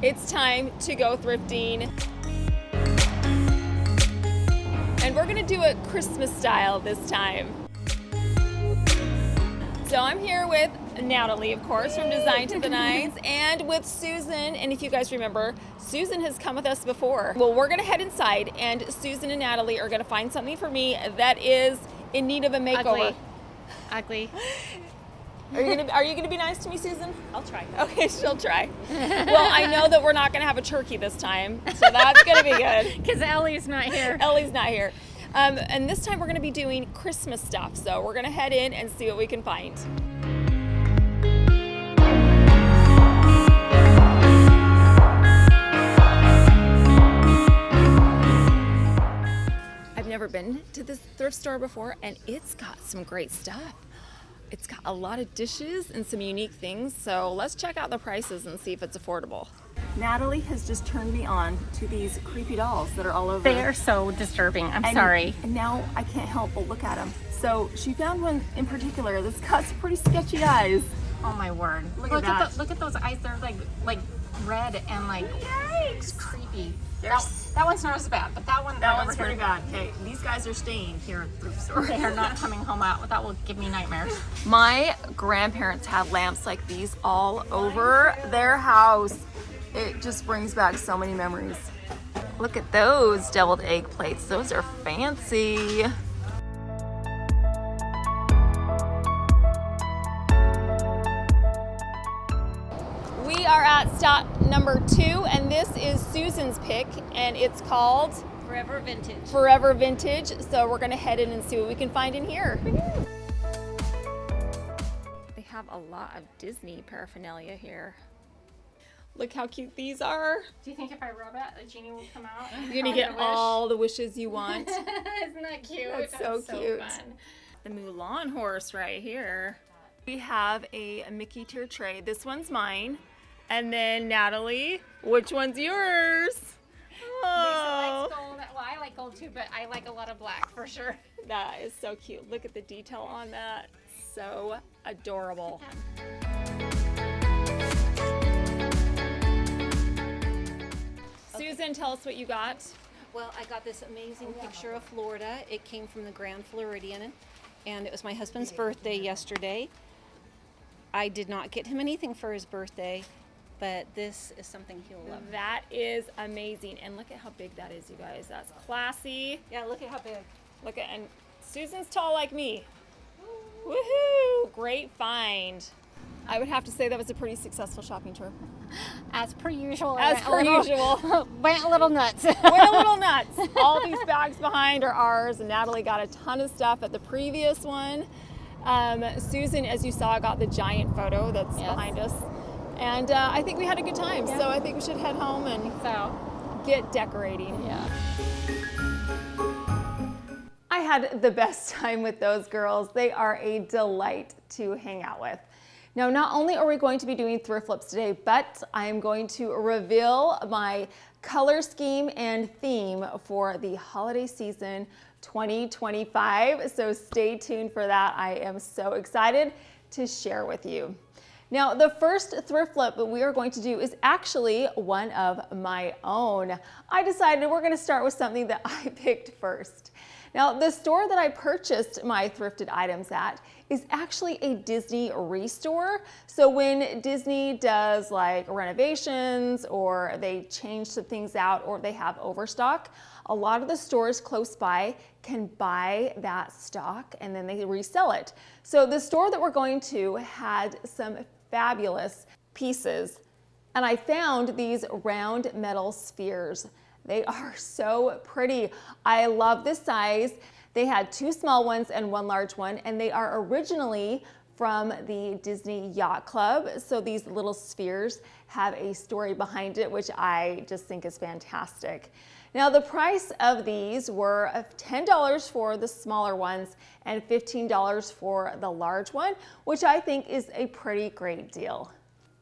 It's time to go thrifting. And we're gonna do it Christmas style this time. So I'm here with Natalie, of course, from Design to the Nines, and with Susan. And if you guys remember, Susan has come with us before. Well, we're gonna head inside, and Susan and Natalie are gonna find something for me that is in need of a makeover. Ugly. Are you gonna be nice to me, Susan? I'll try. Okay, she'll try. Well, I know that we're not gonna have a turkey this time, so that's gonna be good. Because Ellie's not here. Ellie's not here. And this time we're gonna be doing Christmas stuff, so we're gonna head in and see what we can find. I've never been to this thrift store before, and it's got some great stuff. It's got a lot of dishes and some unique things, so let's check out the prices and see if it's affordable. Natalie has just turned me on to these creepy dolls that are all over. They are so disturbing. I'm sorry. And now I can't help but look at them. So she found one in particular that's got some pretty sketchy eyes. Oh my word. Look at that. Look at those eyes. They're like red and like it's creepy. That one's not as bad, but that one's pretty bad. Okay, these guys are staying here at the thrift store. They are not coming home out. That will give me nightmares. My grandparents had lamps like these all over their house. It just brings back so many memories. Look at those deviled egg plates. Those are fancy. We are at stop number 2, and this is Susan's pick, and it's called Forever Vintage. Forever Vintage. So we're gonna head in and see what we can find in here. They have a lot of Disney paraphernalia here. Look how cute these are. Do you think if I rub it, the genie will come out? You're gonna get all the wishes you want. Isn't that cute? That's so cute. Fun. The Mulan horse right here. We have a Mickey tier tray. This one's mine. And then Natalie, which one's yours? Lisa likes gold. Well, I like gold too, but I like a lot of black for sure. That is so cute. Look at the detail on that. So adorable. Susan, tell us what you got. Well, I got this amazing picture of Florida. It came from the Grand Floridian, and it was my husband's birthday yesterday. I did not get him anything for his birthday, but this is something he'll love. That is amazing. And look at how big that is, you guys. That's classy. Yeah, look at how big. Look at, and Susan's tall like me. Woohoo! Great find. I would have to say that was a pretty successful shopping tour. As per usual. As per usual. Went a little nuts. Went a little nuts. All these bags behind are ours, and Natalie got a ton of stuff at the previous one. Susan, as you saw, got the giant photo that's behind us. And I think we had a good time, so I think we should head home and get decorating. Yeah. I had the best time with those girls. They are a delight to hang out with. Now, not only are we going to be doing thrift flips today, but I am going to reveal my color scheme and theme for the holiday season 2025. So stay tuned for that. I am so excited to share with you. Now, the first thrift flip that we are going to do is actually one of my own. I decided we're going to start with something that I picked first. Now, the store that I purchased my thrifted items at is actually a Disney restore. So when Disney does like renovations or they change some things out or they have overstock, a lot of the stores close by can buy that stock and then they resell it. So the store that we're going to had some fabulous pieces, and I found these round metal spheres. They are so pretty. I love this size. They had 2 small ones and 1 large one, and they are originally from the Disney Yacht Club. So these little spheres have a story behind it, which I just think is fantastic. Now, the price of these were $10 for the smaller ones and $15 for the large one, which I think is a pretty great deal.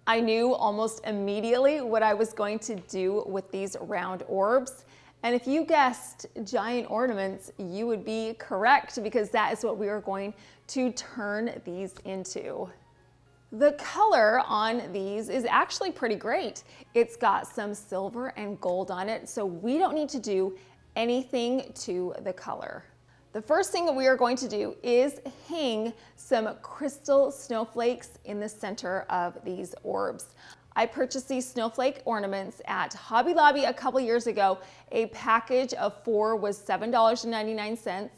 I knew almost immediately what I was going to do with these round orbs. And if you guessed giant ornaments, you would be correct, because that is what we are going to turn these into. The color on these is actually pretty great. It's got some silver and gold on it, so we don't need to do anything to the color. The first thing that we are going to do is hang some crystal snowflakes in the center of these orbs. I purchased these snowflake ornaments at Hobby Lobby a couple years ago. A package of 4 was $7.99.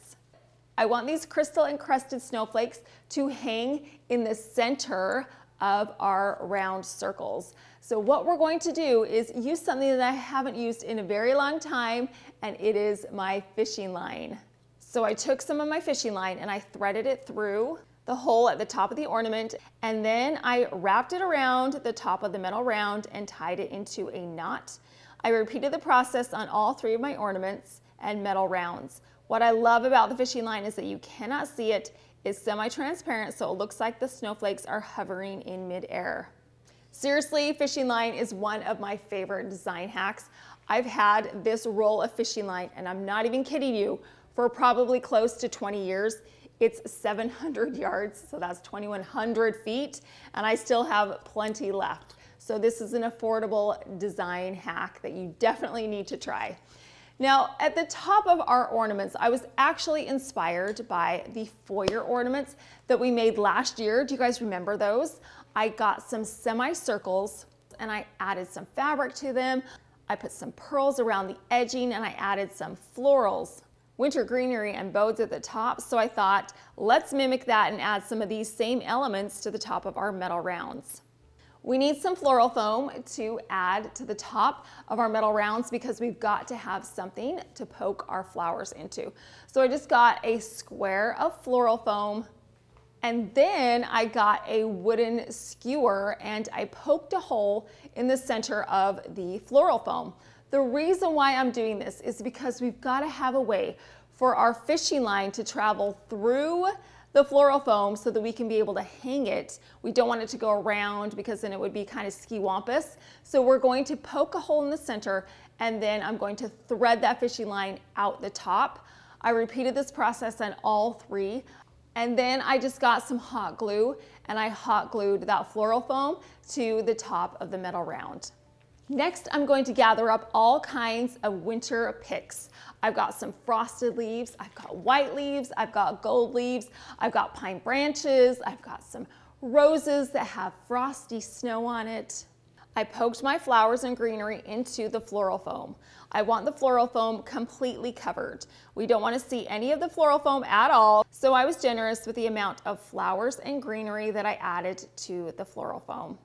I want these crystal encrusted snowflakes to hang in the center of our round circles. So what we're going to do is use something that I haven't used in a very long time, and it is my fishing line. So I took some of my fishing line and I threaded it through the hole at the top of the ornament, and then I wrapped it around the top of the metal round and tied it into a knot. I repeated the process on all 3 of my ornaments and metal rounds. What I love about the fishing line is that you cannot see it. It's semi-transparent, so it looks like the snowflakes are hovering in midair. Seriously, fishing line is one of my favorite design hacks. I've had this roll of fishing line, and I'm not even kidding you, for probably close to 20 years. It's 700 yards, so that's 2,100 feet, and I still have plenty left. So this is an affordable design hack that you definitely need to try. Now, at the top of our ornaments, I was actually inspired by the foyer ornaments that we made last year. Do you guys remember those? I got some semicircles and I added some fabric to them. I put some pearls around the edging and I added some florals, winter greenery and bows at the top. So I thought, let's mimic that and add some of these same elements to the top of our metal rounds. We need some floral foam to add to the top of our metal rounds because we've got to have something to poke our flowers into. So I just got a square of floral foam, and then I got a wooden skewer and I poked a hole in the center of the floral foam. The reason why I'm doing this is because we've got to have a way for our fishing line to travel through the floral foam so that we can be able to hang it. We don't want it to go around because then it would be kind of ski-wampus. So we're going to poke a hole in the center, and then I'm going to thread that fishing line out the top. I repeated this process on all 3. And then I just got some hot glue and I hot glued that floral foam to the top of the metal round. Next, I'm going to gather up all kinds of winter picks. I've got some frosted leaves, I've got white leaves, I've got gold leaves, I've got pine branches, I've got some roses that have frosty snow on it. I poked my flowers and greenery into the floral foam. I want the floral foam completely covered. We don't want to see any of the floral foam at all, so I was generous with the amount of flowers and greenery that I added to the floral foam.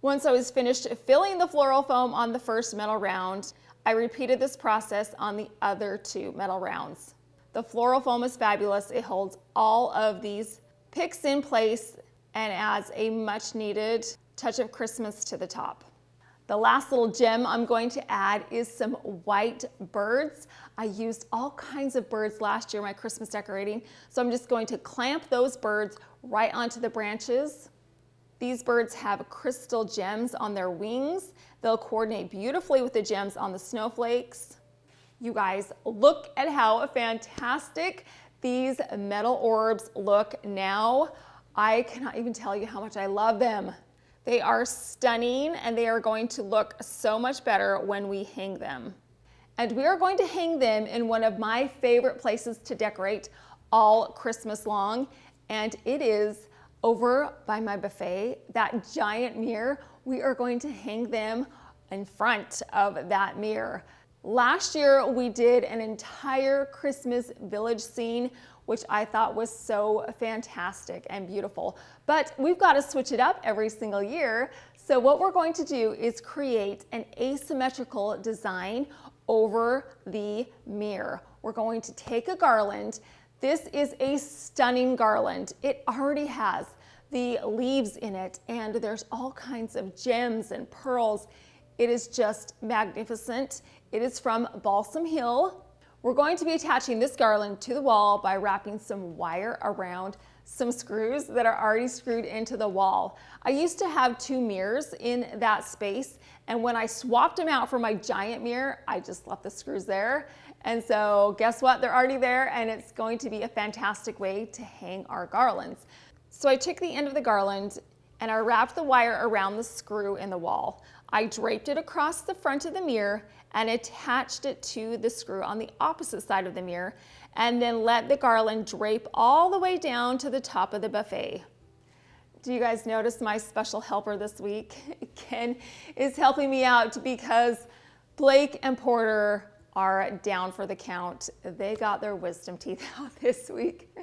Once I was finished filling the floral foam on the first metal round, I repeated this process on the other 2 metal rounds. The floral foam is fabulous. It holds all of these picks in place and adds a much needed touch of Christmas to the top. The last little gem I'm going to add is some white birds. I used all kinds of birds last year in my Christmas decorating, so I'm just going to clamp those birds right onto the branches. These birds have crystal gems on their wings. They'll coordinate beautifully with the gems on the snowflakes. You guys, look at how fantastic these metal orbs look now. I cannot even tell you how much I love them. They are stunning and they are going to look so much better when we hang them. And we are going to hang them in one of my favorite places to decorate all Christmas long, and it is over by my buffet, that giant mirror. We are going to hang them in front of that mirror. Last year, we did an entire Christmas village scene, which I thought was so fantastic and beautiful. But we've got to switch it up every single year. So what we're going to do is create an asymmetrical design over the mirror. We're going to take a garland. This is a stunning garland. It already has the leaves in it, and there's all kinds of gems and pearls. It is just magnificent. It is from Balsam Hill. We're going to be attaching this garland to the wall by wrapping some wire around some screws that are already screwed into the wall. I used to have 2 mirrors in that space, and when I swapped them out for my giant mirror, I just left the screws there. And so guess what? They're already there, and it's going to be a fantastic way to hang our garlands. So I took the end of the garland and I wrapped the wire around the screw in the wall. I draped it across the front of the mirror and attached it to the screw on the opposite side of the mirror, and then let the garland drape all the way down to the top of the buffet. Do you guys notice my special helper this week? Ken is helping me out because Blake and Porter are down for the count. They got their wisdom teeth out this week.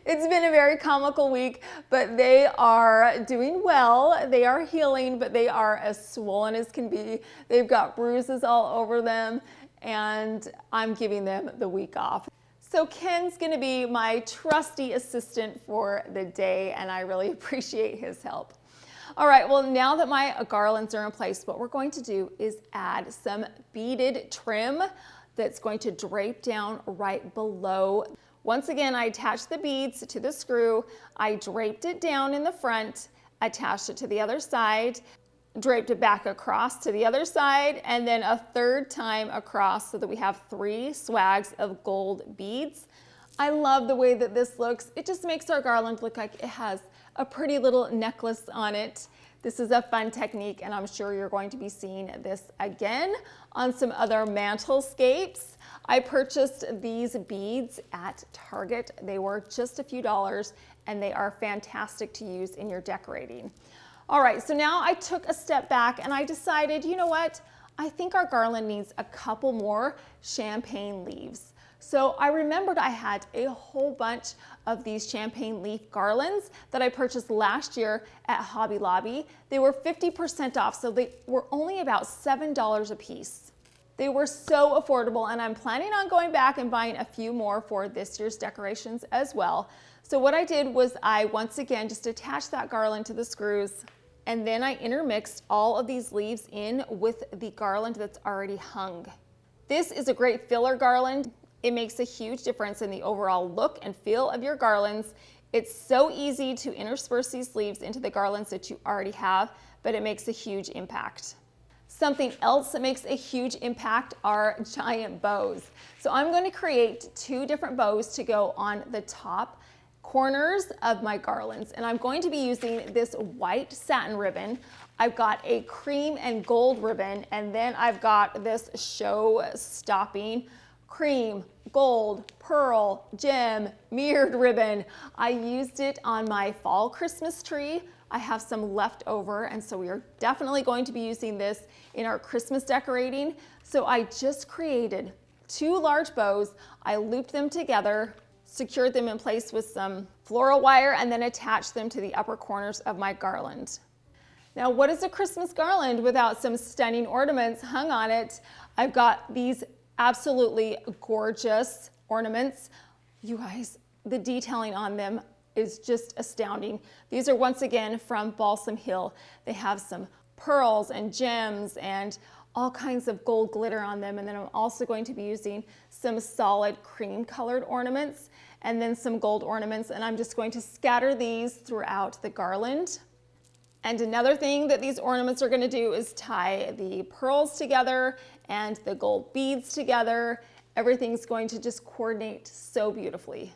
It's been a very comical week, but they are doing well. They are healing, but they are as swollen as can be. They've got bruises all over them, and I'm giving them the week off. So Ken's gonna be my trusty assistant for the day, and I really appreciate his help. All right, well, now that my garlands are in place, what we're going to do is add some beaded trim that's going to drape down right below. Once again, I attached the beads to the screw. I draped it down in the front, attached it to the other side, draped it back across to the other side, and then a third time across so that we have 3 swags of gold beads. I love the way that this looks. It just makes our garland look like it has a pretty little necklace on it. This is a fun technique, and I'm sure you're going to be seeing this again on some other mantelscapes. I purchased these beads at Target. They were just a few dollars, and they are fantastic to use in your decorating. All right, so now I took a step back and I decided, you know what? I think our garland needs a couple more champagne leaves. So I remembered I had a whole bunch of these champagne leaf garlands that I purchased last year at Hobby Lobby. They were 50% off, so they were only about $7 a piece. They were so affordable, and I'm planning on going back and buying a few more for this year's decorations as well. So what I did was I once again just attached that garland to the screws, and then I intermixed all of these leaves in with the garland that's already hung. This is a great filler garland. It makes a huge difference in the overall look and feel of your garlands. It's so easy to intersperse these leaves into the garlands that you already have, but it makes a huge impact. Something else that makes a huge impact are giant bows. So I'm going to create 2 different bows to go on the top corners of my garlands, and I'm going to be using this white satin ribbon. I've got a cream and gold ribbon, and then I've got this show-stopping cream, gold, pearl, gem, mirrored ribbon. I used it on my fall Christmas tree. I have some left over, and so we are definitely going to be using this in our Christmas decorating. So I just created 2 large bows. I looped them together, secured them in place with some floral wire, and then attached them to the upper corners of my garland. Now, what is a Christmas garland without some stunning ornaments hung on it? I've got these absolutely gorgeous ornaments. You guys, the detailing on them is just astounding. These are once again from Balsam Hill. They have some pearls and gems and all kinds of gold glitter on them. And then I'm also going to be using some solid cream colored ornaments and then some gold ornaments. And I'm just going to scatter these throughout the garland. And another thing that these ornaments are going to do is tie the pearls together and the gold beads together. Everything's going to just coordinate so beautifully.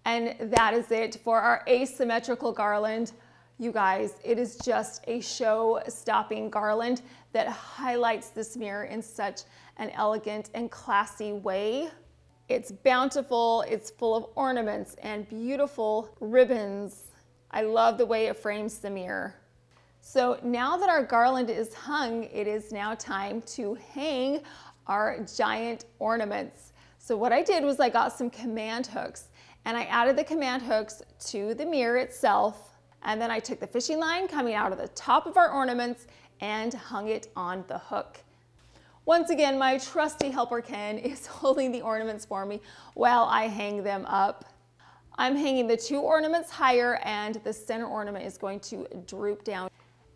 And that is it for our asymmetrical garland. You guys, it is just a show-stopping garland that highlights this mirror in such an elegant and classy way. It's bountiful, it's full of ornaments and beautiful ribbons. I love the way it frames the mirror. So now that our garland is hung, it is now time to hang our giant ornaments. So what I did was I got some command hooks and I added the command hooks to the mirror itself. And then I took the fishing line coming out of the top of our ornaments and hung it on the hook. Once again, my trusty helper Ken is holding the ornaments for me while I hang them up. I'm hanging the 2 ornaments higher, and the center ornament is going to droop down.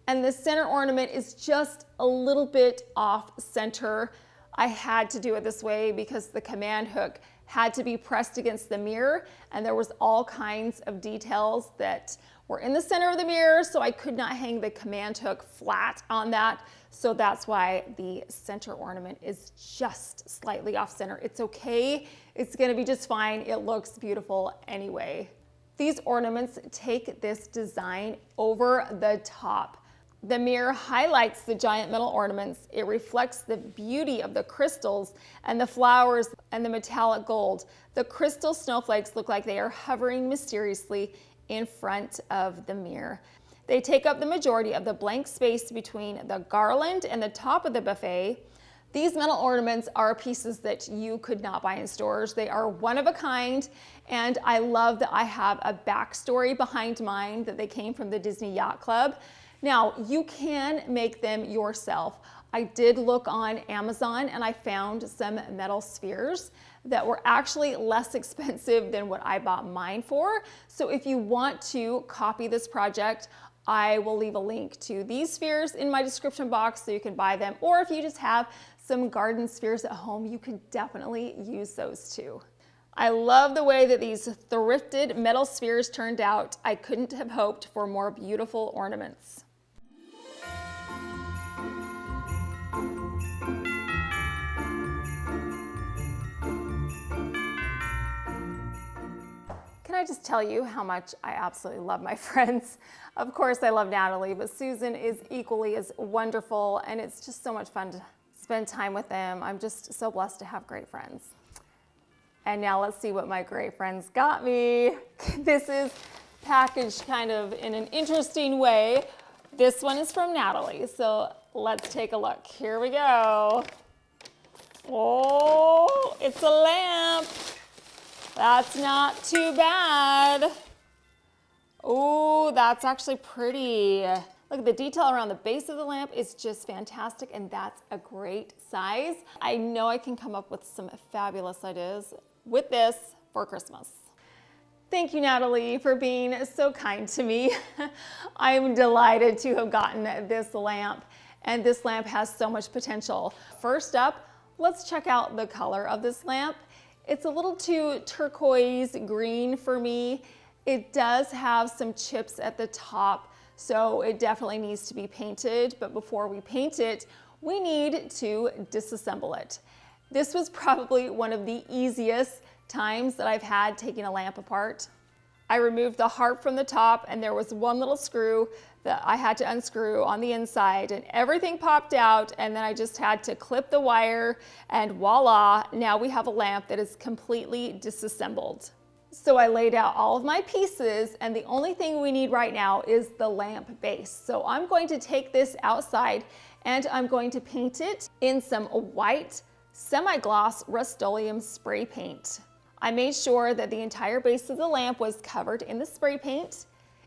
And the center ornament is just a little bit off center. I had to do it this way because the command hook had to be pressed against the mirror, and there was all kinds of details that were in the center of the mirror, so I could not hang the command hook flat on that. So that's why the center ornament is just slightly off center. It's okay, it's gonna be just fine. It looks beautiful anyway. These ornaments take this design over the top. The mirror highlights the giant metal ornaments. It reflects the beauty of the crystals and the flowers and the metallic gold. The crystal snowflakes look like they are hovering mysteriously in front of the mirror. They take up the majority of the blank space between the garland and the top of the buffet. These metal ornaments are pieces that you could not buy in stores. They are one of a kind, and I love that I have a backstory behind mine, that they came from the Disney Yacht Club. Now, you can make them yourself. I did look on Amazon and I found some metal spheres that were actually less expensive than what I bought mine for. So if you want to copy this project, I will leave a link to these spheres in my description box so you can buy them. Or if you just have some garden spheres at home, you can definitely use those too. I love the way that these thrifted metal spheres turned out. I couldn't have hoped for more beautiful ornaments. Can I just tell you how much I absolutely love my friends? Of course, I love Natalie, but Susan is equally as wonderful, and it's just so much fun to spend time with them. I'm just so blessed to have great friends. And now let's see what my great friends got me. This is packaged kind of in an interesting way. This one is from Natalie, so let's take a look. Here we go. Oh, it's a lamp. That's not too bad. Oh, that's actually pretty. Look at the detail around the base of the lamp is just fantastic, and that's a great size. I know I can come up with some fabulous ideas with this for Christmas. Thank you, Natalie, for being so kind to me. I'm delighted to have gotten this lamp, and this lamp has so much potential. First up, let's check out the color of this lamp. It's a little too turquoise green for me. It does have some chips at the top, so it definitely needs to be painted. But before we paint it, we need to disassemble it. This was probably one of the easiest times that I've had taking a lamp apart. I removed the heart from the top, and there was one little screw that I had to unscrew on the inside, and everything popped out, and then I just had to clip the wire, and voila, now we have a lamp that is completely disassembled. So I laid out all of my pieces, and the only thing we need right now is the lamp base. So I'm going to take this outside, and I'm going to paint it in some white semi-gloss Rust-Oleum spray paint. I made sure that the entire base of the lamp was covered in the spray paint.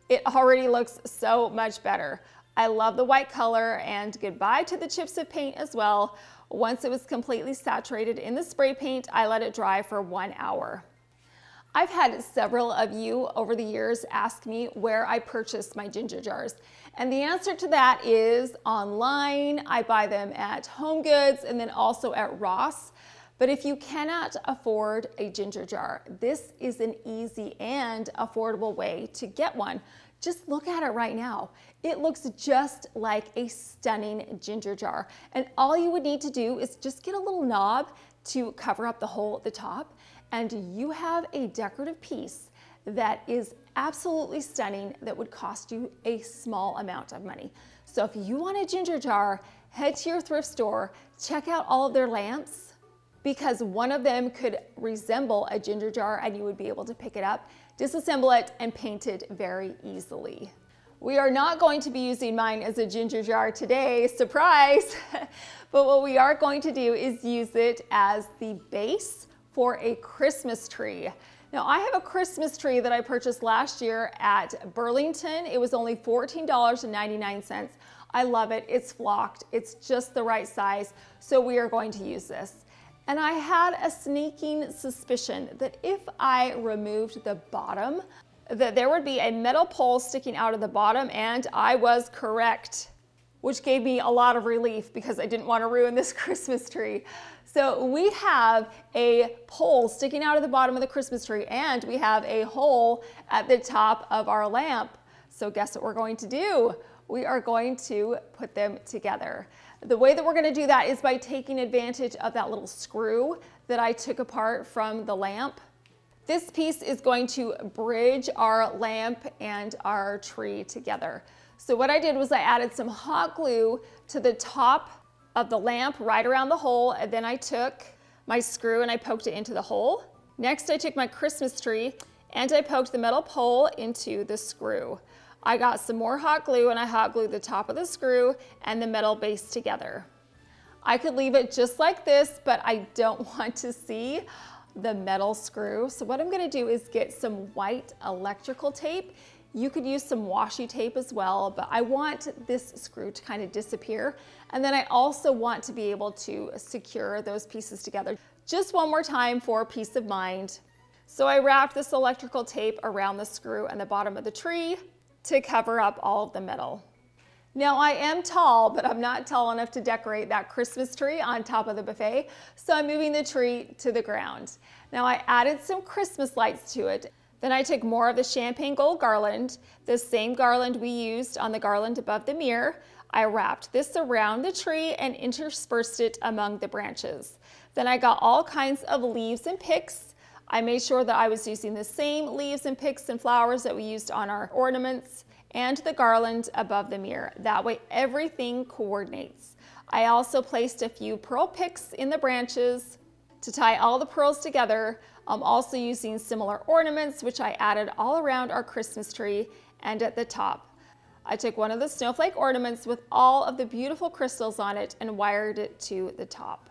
It already looks so much better. I love the white color, and goodbye to the chips of paint as well. Once it was completely saturated in the spray paint, I let it dry for 1 hour. I've had several of you over the years ask me where I purchased my ginger jars. And the answer to that is online. I buy them at HomeGoods and then also at Ross. But if you cannot afford a ginger jar, this is an easy and affordable way to get one. Just look at it right now. It looks just like a stunning ginger jar. And all you would need to do is just get a little knob to cover up the hole at the top, and you have a decorative piece that is absolutely stunning that would cost you a small amount of money. So if you want a ginger jar, head to your thrift store, check out all of their lamps, because one of them could resemble a ginger jar and you would be able to pick it up, disassemble it, and paint it very easily. We are not going to be using mine as a ginger jar today, surprise, but what we are going to do is use it as the base for a Christmas tree. Now, I have a Christmas tree that I purchased last year at Burlington. It was only $14.99. I love it. It's flocked. It's just the right size. So we are going to use this. And I had a sneaking suspicion that if I removed the bottom, that there would be a metal pole sticking out of the bottom, and I was correct, which gave me a lot of relief because I didn't want to ruin this Christmas tree. So we have a pole sticking out of the bottom of the Christmas tree, and we have a hole at the top of our lamp. So guess what we're going to do? We are going to put them together. The way that we're going to do that is by taking advantage of that little screw that I took apart from the lamp. This piece is going to bridge our lamp and our tree together. So what I did was I added some hot glue to the top of the lamp right around the hole, and then I took my screw and I poked it into the hole. Next, I took my Christmas tree and I poked the metal pole into the screw. I got some more hot glue and I hot glued the top of the screw and the metal base together. I could leave it just like this, but I don't want to see the metal screw. So what I'm gonna do is get some white electrical tape. You could use some washi tape as well, but I want this screw to kind of disappear. And then I also want to be able to secure those pieces together. Just one more time for peace of mind. So I wrapped this electrical tape around the screw and the bottom of the tree to cover up all of the metal. Now I am tall, but I'm not tall enough to decorate that Christmas tree on top of the buffet, so I'm moving the tree to the ground. Now I added some Christmas lights to it. Then I took more of the champagne gold garland, the same garland we used on the garland above the mirror. I wrapped this around the tree and interspersed it among the branches. Then I got all kinds of leaves and picks. I made sure that I was using the same leaves and picks and flowers that we used on our ornaments and the garland above the mirror. That way everything coordinates. I also placed a few pearl picks in the branches to tie all the pearls together. I'm also using similar ornaments, which I added all around our Christmas tree and at the top. I took one of the snowflake ornaments with all of the beautiful crystals on it and wired it to the top.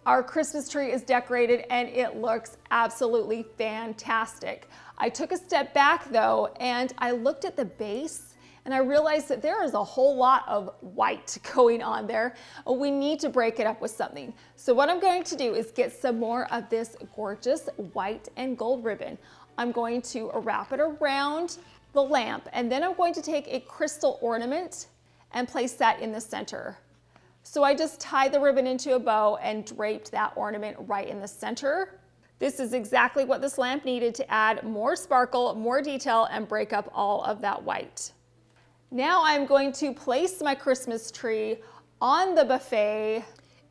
Our Christmas tree is decorated and it looks absolutely fantastic. I took a step back though and I looked at the base and I realized that there is a whole lot of white going on there. We need to break it up with something. So what I'm going to do is get some more of this gorgeous white and gold ribbon. I'm going to wrap it around the lamp and then I'm going to take a crystal ornament and place that in the center. So I just tied the ribbon into a bow and draped that ornament right in the center. This is exactly what this lamp needed to add more sparkle, more detail, and break up all of that white. Now I'm going to place my Christmas tree on the buffet.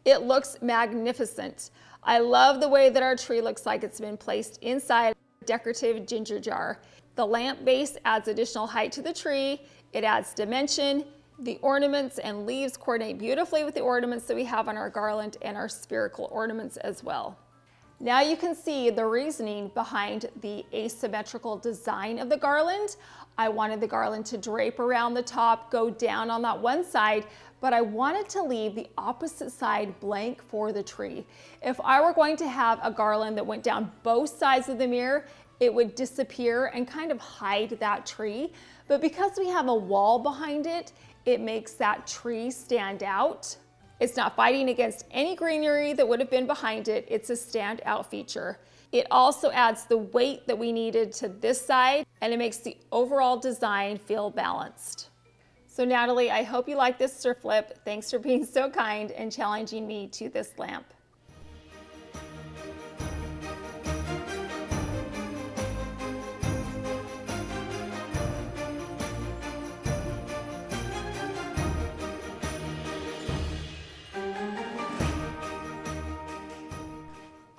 It looks magnificent. I love the way that our tree looks like it's been placed inside a decorative ginger jar. The lamp base adds additional height to the tree. It adds dimension. The ornaments and leaves coordinate beautifully with the ornaments that we have on our garland and our spherical ornaments as well. Now you can see the reasoning behind the asymmetrical design of the garland. I wanted the garland to drape around the top, go down on that one side, but I wanted to leave the opposite side blank for the tree. If I were going to have a garland that went down both sides of the mirror, it would disappear and kind of hide that tree. But because we have a wall behind it, it makes that tree stand out. It's not fighting against any greenery that would have been behind it. It's a standout feature. It also adds the weight that we needed to this side, and it makes the overall design feel balanced. So Natalie, I hope you like this stir flip. Thanks for being so kind and challenging me to this lamp.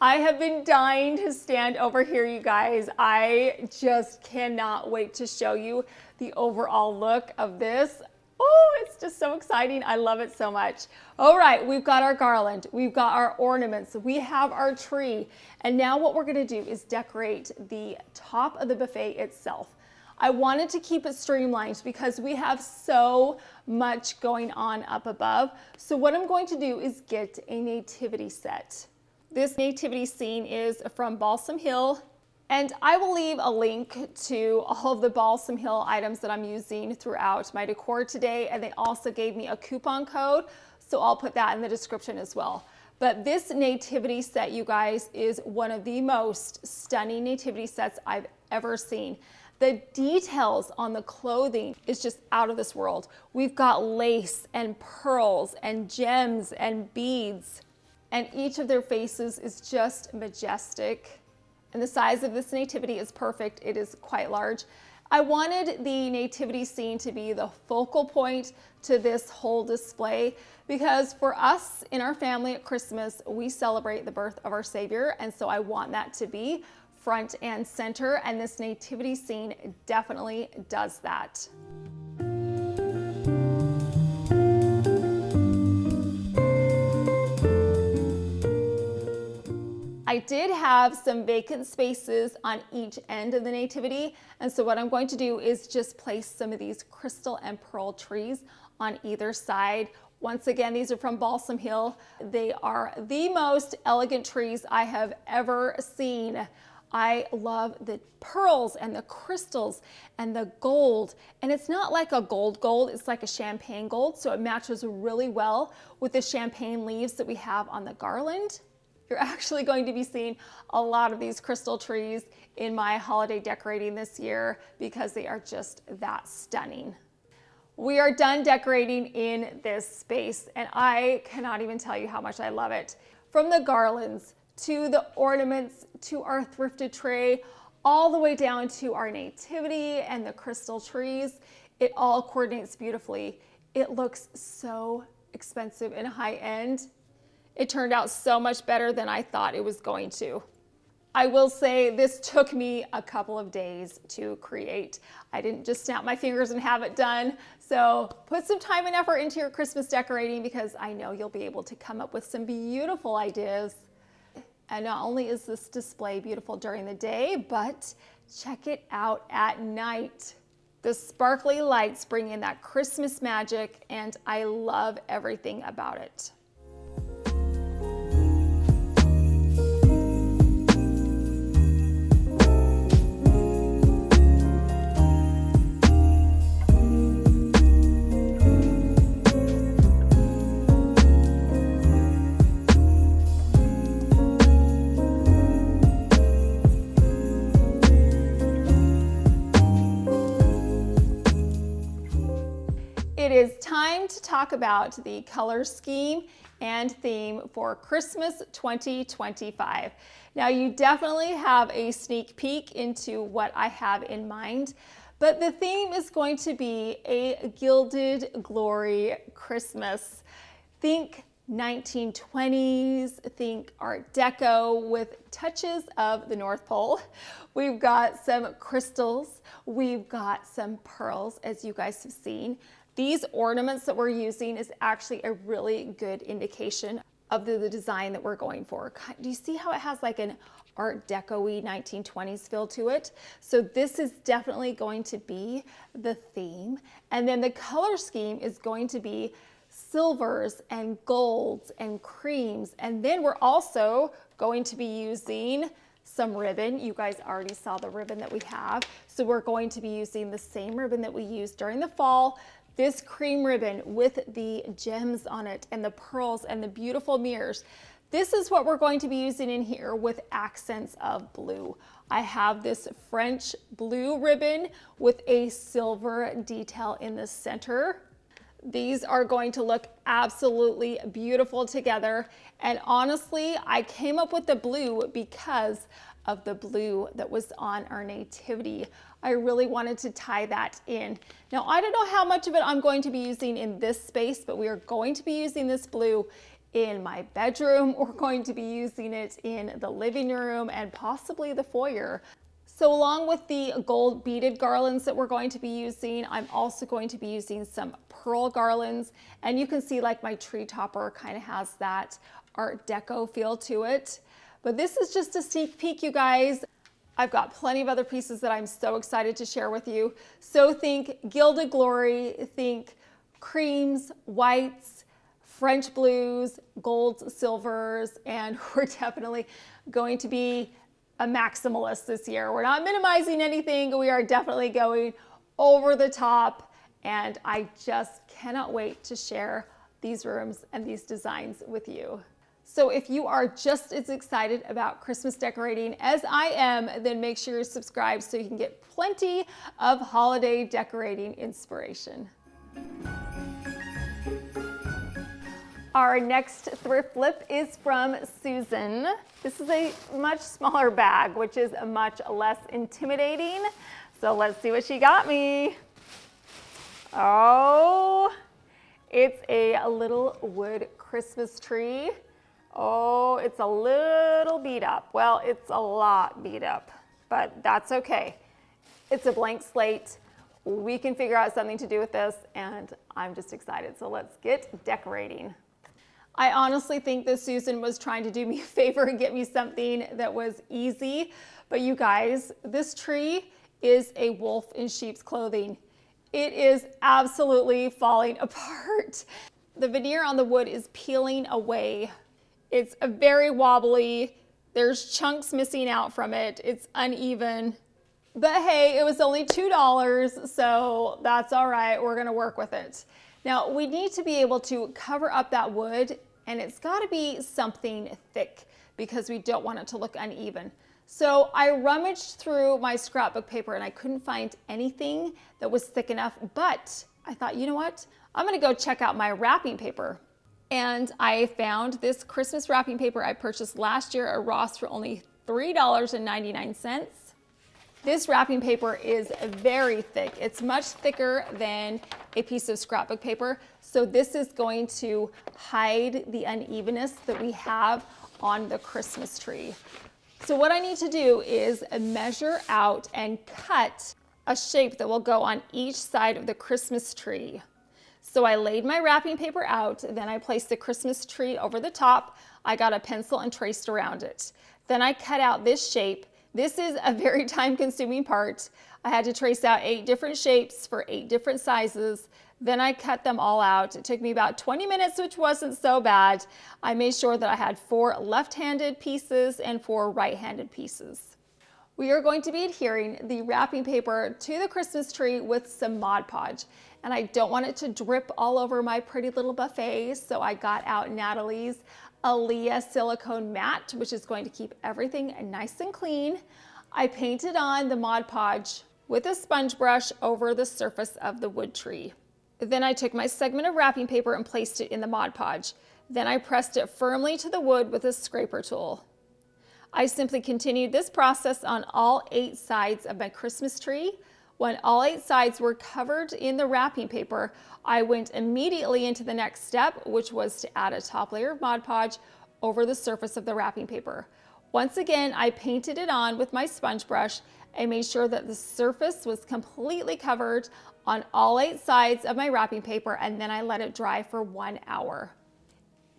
I have been dying to stand over here, you guys. I just cannot wait to show you the overall look of this. Oh, it's just so exciting. I love it so much. All right, we've got our garland, we've got our ornaments, we have our tree, and now what we're gonna do is decorate the top of the buffet itself. I wanted to keep it streamlined because we have so much going on up above. So what I'm going to do is get a nativity set. This nativity scene is from Balsam Hill, and I will leave a link to all of the Balsam Hill items that I'm using throughout my decor today, and they also gave me a coupon code, so I'll put that in the description as well. But this nativity set, you guys, is one of the most stunning nativity sets I've ever seen. The details on the clothing is just out of this world. We've got lace and pearls and gems and beads, and each of their faces is just majestic. And the size of this nativity is perfect. It is quite large. I wanted the nativity scene to be the focal point to this whole display because for us in our family at Christmas, we celebrate the birth of our Savior. And so I want that to be front and center, and this nativity scene definitely does that. I did have some vacant spaces on each end of the nativity, and so what I'm going to do is just place some of these crystal and pearl trees on either side. Once again, these are from Balsam Hill. They are the most elegant trees I have ever seen. I love the pearls and the crystals and the gold. And it's not like a gold, it's like a champagne gold. So it matches really well with the champagne leaves that we have on the garland. You're actually going to be seeing a lot of these crystal trees in my holiday decorating this year because they are just that stunning. We are done decorating in this space, and I cannot even tell you how much I love it. From the garlands to the ornaments to our thrifted tray, all the way down to our nativity and the crystal trees, it all coordinates beautifully. It looks so expensive and high end. It turned out so much better than I thought it was going to. I will say this took me a couple of days to create. I didn't just snap my fingers and have it done. So put some time and effort into your Christmas decorating because I know you'll be able to come up with some beautiful ideas. And not only is this display beautiful during the day, but check it out at night. The sparkly lights bring in that Christmas magic, and I love everything about it. It is time to talk about the color scheme and theme for Christmas 2025. Now, you definitely have a sneak peek into what I have in mind, but the theme is going to be a gilded glory Christmas. Think 1920s, think Art Deco with touches of the North Pole. We've got some crystals, we've got some pearls, as you guys have seen. These ornaments that we're using is actually a really good indication of the design that we're going for. Do you see how it has like an Art Deco-y 1920s feel to it? So this is definitely going to be the theme. And then the color scheme is going to be silvers and golds and creams. And then we're also going to be using some ribbon. You guys already saw the ribbon that we have. So we're going to be using the same ribbon that we used during the fall. This cream ribbon with the gems on it and the pearls and the beautiful mirrors. This is what we're going to be using in here with accents of blue. I have this French blue ribbon with a silver detail in the center. These are going to look absolutely beautiful together. And honestly, I came up with the blue because of the blue that was on our nativity. I really wanted to tie that in. Now, I don't know how much of it I'm going to be using in this space, but we are going to be using this blue in my bedroom. We're going to be using it in the living room and possibly the foyer. So along with the gold beaded garlands that we're going to be using, I'm also going to be using some pearl garlands. And you can see like my tree topper kind of has that Art Deco feel to it. But this is just a sneak peek, you guys. I've got plenty of other pieces that I'm so excited to share with you. So think gilded glory, think creams, whites, French blues, golds, silvers, and we're definitely going to be a maximalist this year. We're not minimizing anything. We are definitely going over the top, and I just cannot wait to share these rooms and these designs with you. So if you are just as excited about Christmas decorating as I am, then make sure you're subscribed so you can get plenty of holiday decorating inspiration. Our next thrift flip is from Susan. This is a much smaller bag, which is much less intimidating. So let's see what she got me. Oh, it's a little wood Christmas tree. Oh, it's a little beat up. Well, it's a lot beat up, but that's okay. It's a blank slate. We can figure out something to do with this, and I'm just excited. So let's get decorating. I honestly think that Susan was trying to do me a favor and get me something that was easy. But you guys, this tree is a wolf in sheep's clothing. It is absolutely falling apart. The veneer on the wood is peeling away. It's very wobbly. There's chunks missing out from it. It's uneven. But hey, it was only $2, so that's all right. We're gonna work with it. Now, we need to be able to cover up that wood, and it's gotta be something thick because we don't want it to look uneven. So I rummaged through my scrapbook paper and I couldn't find anything that was thick enough, but I thought, you know what? I'm gonna go check out my wrapping paper. And I found this Christmas wrapping paper I purchased last year at Ross for only $3.99. This wrapping paper is very thick. It's much thicker than a piece of scrapbook paper. So this is going to hide the unevenness that we have on the Christmas tree. So what I need to do is measure out and cut a shape that will go on each side of the Christmas tree. So I laid my wrapping paper out, then I placed the Christmas tree over the top. I got a pencil and traced around it. Then I cut out this shape. This is a very time-consuming part. I had to trace out 8 different shapes for 8 different sizes. Then I cut them all out. It took me about 20 minutes, which wasn't so bad. I made sure that I had 4 left-handed pieces and 4 right-handed pieces. We are going to be adhering the wrapping paper to the Christmas tree with some Mod Podge. And I don't want it to drip all over my pretty little buffet, so I got out Natalie's Aaliyah silicone mat, which is going to keep everything nice and clean. I painted on the Mod Podge with a sponge brush over the surface of the wood tree. Then I took my segment of wrapping paper and placed it in the Mod Podge. Then I pressed it firmly to the wood with a scraper tool. I simply continued this process on all 8 sides of my Christmas tree. When all 8 sides were covered in the wrapping paper, I went immediately into the next step, which was to add a top layer of Mod Podge over the surface of the wrapping paper. Once again, I painted it on with my sponge brush and made sure that the surface was completely covered on all 8 sides of my wrapping paper, and then I let it dry for 1 hour.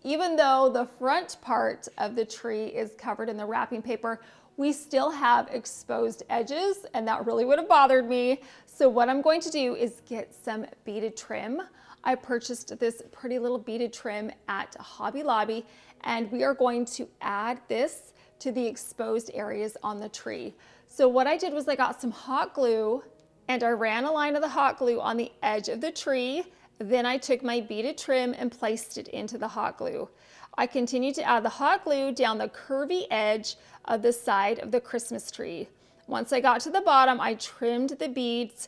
Even though the front part of the tree is covered in the wrapping paper, we still have exposed edges, and that really would have bothered me. So what I'm going to do is get some beaded trim. I purchased this pretty little beaded trim at Hobby Lobby, and we are going to add this to the exposed areas on the tree. So what I did was I got some hot glue and I ran a line of the hot glue on the edge of the tree. Then I took my beaded trim and placed it into the hot glue. I continued to add the hot glue down the curvy edge of the side of the Christmas tree. Once I got to the bottom, I trimmed the beads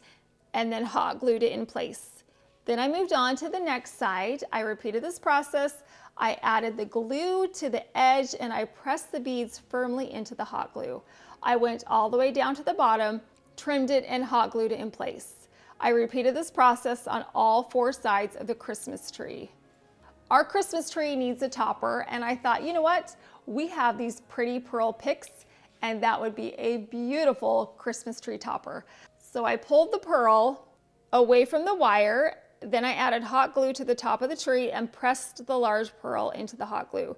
and then hot glued it in place. Then I moved on to the next side. I repeated this process. I added the glue to the edge and I pressed the beads firmly into the hot glue. I went all the way down to the bottom, trimmed it and hot glued it in place. I repeated this process on all 4 sides of the Christmas tree. Our Christmas tree needs a topper, and I thought, you know what? We have these pretty pearl picks, and that would be a beautiful Christmas tree topper. So I pulled the pearl away from the wire, then I added hot glue to the top of the tree and pressed the large pearl into the hot glue.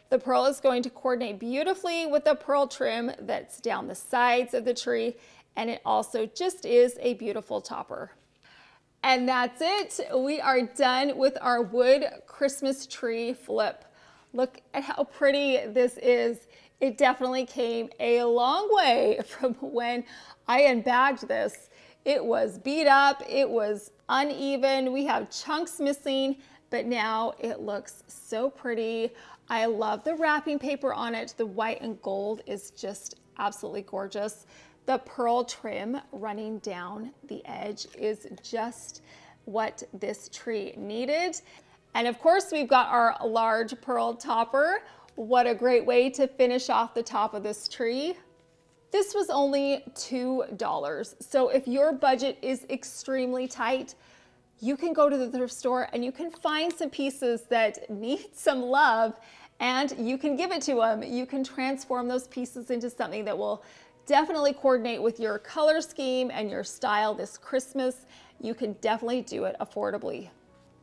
The pearl is going to coordinate beautifully with the pearl trim that's down the sides of the tree, and it also just is a beautiful topper. And that's it. We are done with our wood Christmas tree flip. Look at how pretty this is. It definitely came a long way from when I unbagged this. It was beat up, it was uneven, we have chunks missing, but now it looks so pretty. I love the wrapping paper on it. The white and gold is just absolutely gorgeous. The pearl trim running down the edge is just what this tree needed. And of course, we've got our large pearl topper. What a great way to finish off the top of this tree. This was only $2. So if your budget is extremely tight, you can go to the thrift store and you can find some pieces that need some love and you can give it to them. You can transform those pieces into something that will definitely coordinate with your color scheme and your style this Christmas. You can definitely do it affordably.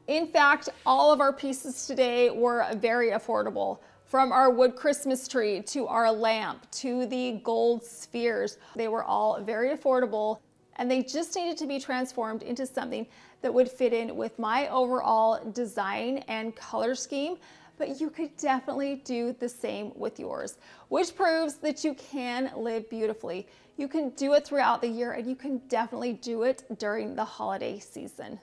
In fact, all of our pieces today were very affordable. From our wood Christmas tree to our lamp to the gold spheres, they were all very affordable, and they just needed to be transformed into something that would fit in with my overall design and color scheme. But you could definitely do the same with yours, which proves that you can live beautifully. You can do it throughout the year, and you can definitely do it during the holiday season.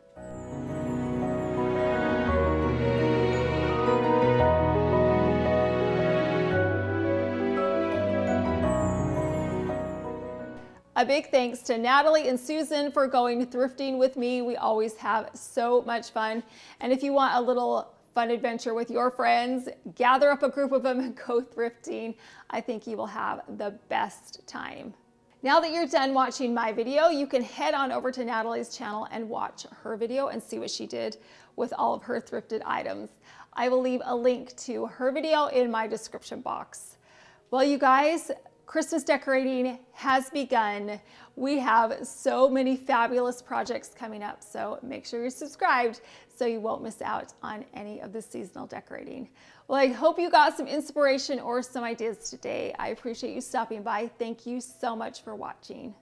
A big thanks to Natalie and Susan for going thrifting with me. We always have so much fun. And if you want a little fun adventure with your friends, gather up a group of them and go thrifting. I think you will have the best time. Now that you're done watching my video, you can head on over to Natalie's channel and watch her video and see what she did with all of her thrifted items. I will leave a link to her video in my description box. Well, you guys, Christmas decorating has begun. We have so many fabulous projects coming up, so make sure you're subscribed so you won't miss out on any of the seasonal decorating. Well, I hope you got some inspiration or some ideas today. I appreciate you stopping by. Thank you so much for watching.